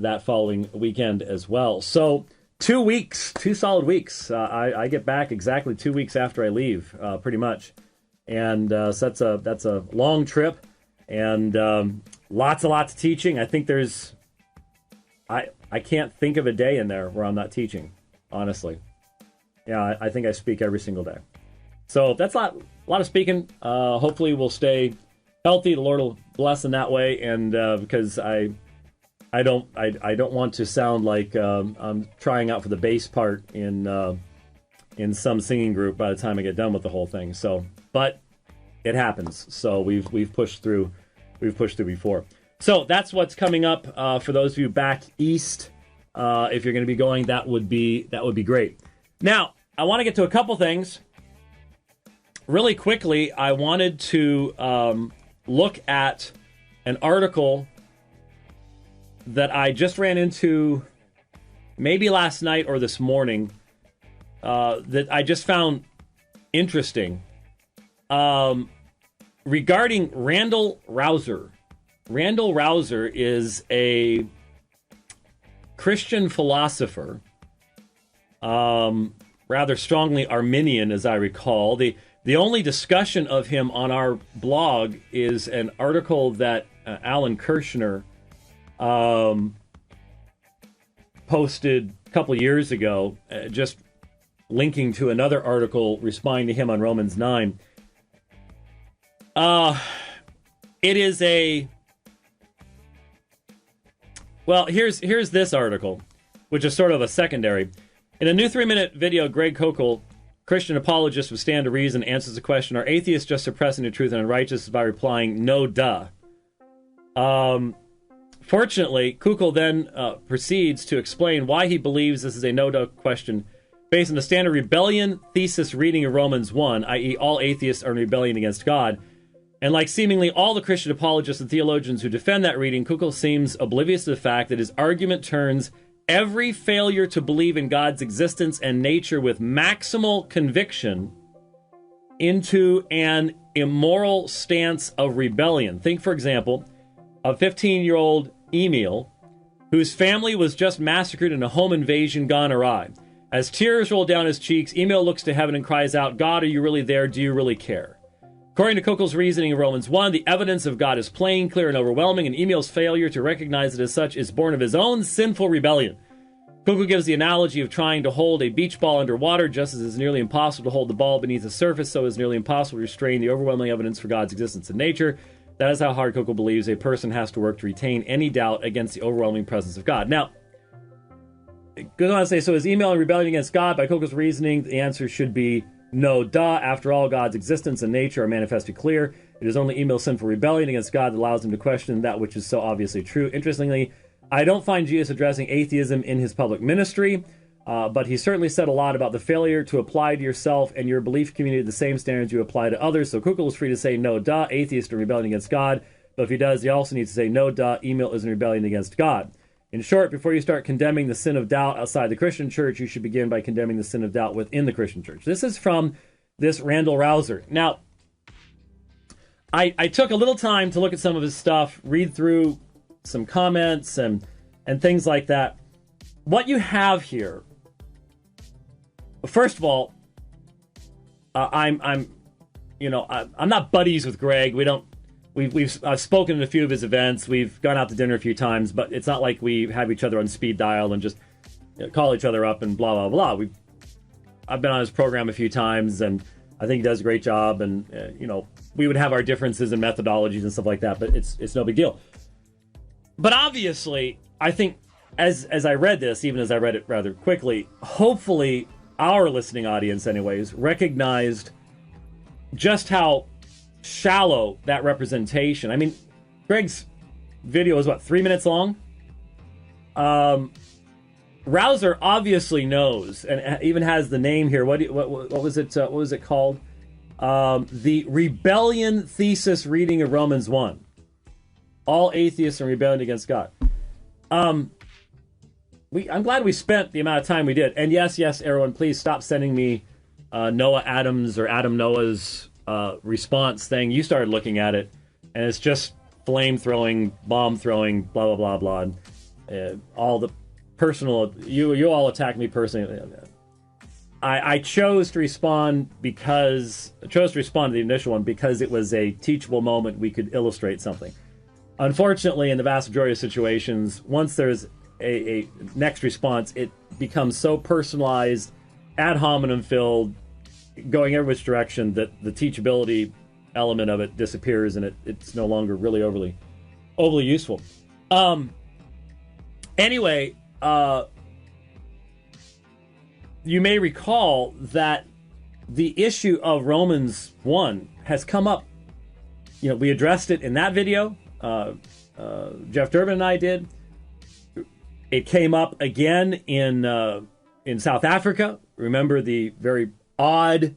that following weekend as well. So 2 weeks, 2 solid weeks. I get back exactly 2 weeks after I leave, pretty much. And so that's a long trip, and lots of teaching. I think there's, I can't think of a day in there where I'm not teaching, honestly. Yeah, I think I speak every single day. So that's a lot of speaking. Hopefully we'll stay healthy. The Lord will bless in that way, and because I don't want to sound like I'm trying out for the bass part in some singing group by the time I get done with the whole thing. So, but it happens. So we've pushed through. We've pushed through before. So that's what's coming up for those of you back east. If you're going to be going, that would be great. Now, I want to get to a couple things. Really quickly, I wanted to look at an article that I just ran into maybe last night or this morning that I just found interesting regarding Randall Rouser. Randall Rouser is a Christian philosopher, rather strongly Arminian, as I recall. The only discussion of him on our blog is an article that Alan Kirshner posted a couple years ago, just linking to another article responding to him on Romans 9. It is here's this article, which is sort of a secondary. In a new 3-minute video, Greg Koukl, Christian apologist with Stand to Reason, answers the question, are atheists just suppressing the truth and unrighteous, by replying, no duh. Fortunately, Koukl then proceeds to explain why he believes this is a no duh question based on the standard rebellion thesis reading of Romans 1, i.e. all atheists are in rebellion against God. And like seemingly all the Christian apologists and theologians who defend that reading, Koukl seems oblivious to the fact that his argument turns every failure to believe in God's existence and nature with maximal conviction into an immoral stance of rebellion. Think, for example, of 15-year-old Emil, whose family was just massacred in a home invasion gone awry. As tears roll down his cheeks, Emil looks to heaven and cries out, God, are you really there? Do you really care? According to Koukl's reasoning in Romans 1, the evidence of God is plain, clear, and overwhelming, and Emil's failure to recognize it as such is born of his own sinful rebellion. Koukl gives the analogy of trying to hold a beach ball underwater. Just as it's nearly impossible to hold the ball beneath the surface, so it's nearly impossible to restrain the overwhelming evidence for God's existence and nature. That is how hard Koukl believes a person has to work to retain any doubt against the overwhelming presence of God. Now, it goes on to say, so is Emil in rebellion against God? By Koukl's reasoning, the answer should be no, duh. After all, God's existence and nature are manifestly clear. It is only Emil's sinful rebellion against God that allows him to question that which is so obviously true. Interestingly, I don't find Jesus addressing atheism in his public ministry, but he certainly said a lot about the failure to apply to yourself and your belief community the same standards you apply to others. So Koukl is free to say, no, duh, atheist in rebellion against God. But if he does, he also needs to say, no, duh, Emil is in rebellion against God. In short, before you start condemning the sin of doubt outside the Christian church, you should begin by condemning the sin of doubt within the Christian church. This is from this Randall Rouser. Now, I took a little time to look at some of his stuff, read through some comments and things like that. What you have here, first of all, I'm not buddies with Greg. I've spoken at a few of his events. We've gone out to dinner a few times, but it's not like we have each other on speed dial and just call each other up and blah, blah, blah. I've been on his program a few times, and I think he does a great job. And, we would have our differences in methodologies and stuff like that, but it's no big deal. But obviously, I think as I read this, even as I read it rather quickly, hopefully our listening audience anyways recognized just how shallow that representation. I mean, Greg's video was 3 minutes long? Rouser obviously knows, and even has the name here. What was it? What was it called? The Rebellion Thesis Reading of Romans 1. All atheists are rebelling against God. I'm glad we spent the amount of time we did. And yes, everyone, please stop sending me Noah Adams or Adam Noah's response thing. You started looking at it, and it's just flame throwing, bomb throwing, blah blah blah blah. all the personal, you all attack me personally. I chose to respond to the initial one because it was a teachable moment. We could illustrate something. Unfortunately, in the vast majority of situations, once there's a next response, it becomes so personalized, ad hominem filled, going every which direction that the teachability element of it disappears, and it's no longer really overly useful. Anyway, you may recall that the issue of Romans 1 has come up. We addressed it in that video. Jeff Durbin and I did. It came up again in South Africa. Remember the very odd,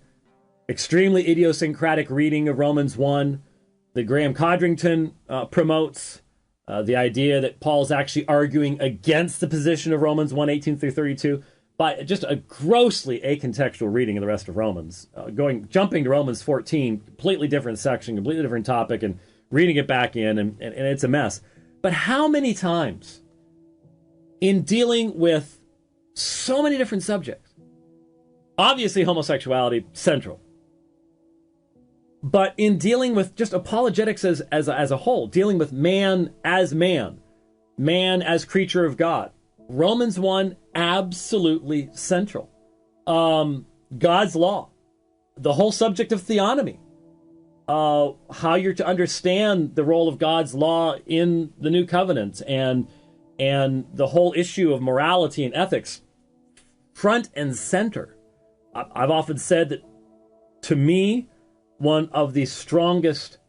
extremely idiosyncratic reading of Romans 1 that Graham Codrington promotes. The idea that Paul's actually arguing against the position of Romans 1:18 through 32 by just a grossly acontextual reading of the rest of Romans. Jumping to Romans 14, completely different section, completely different topic, and reading it back in, and it's a mess. But how many times in dealing with so many different subjects, obviously homosexuality central, but in dealing with just apologetics as a whole, dealing with man as creature of God, Romans 1 absolutely central. God's law, the whole subject of theonomy, how you're to understand the role of God's law in the new covenant, and the whole issue of morality and ethics, front and center. I've often said that, to me, one of the strongest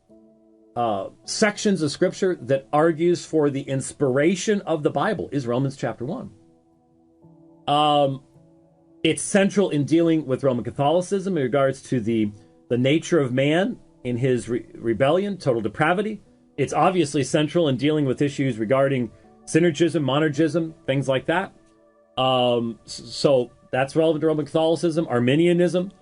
sections of Scripture that argues for the inspiration of the Bible is Romans chapter 1. It's central in dealing with Roman Catholicism in regards to the nature of man in his rebellion, total depravity. It's obviously central in dealing with issues regarding synergism, monergism, things like that. So that's relevant to Roman Catholicism. Arminianism.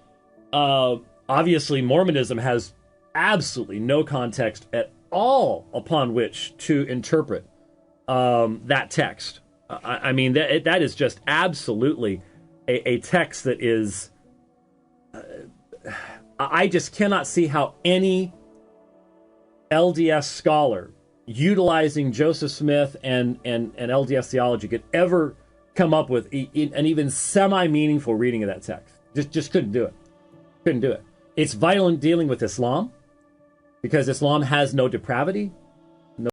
Obviously, Mormonism has absolutely no context at all upon which to interpret that text. I mean, that is just absolutely a text that is... I just cannot see how any LDS scholar utilizing Joseph Smith and LDS theology could ever come up with an even semi-meaningful reading of that text. Just couldn't do it. Couldn't do it. It's vital in dealing with Islam, because Islam has no depravity.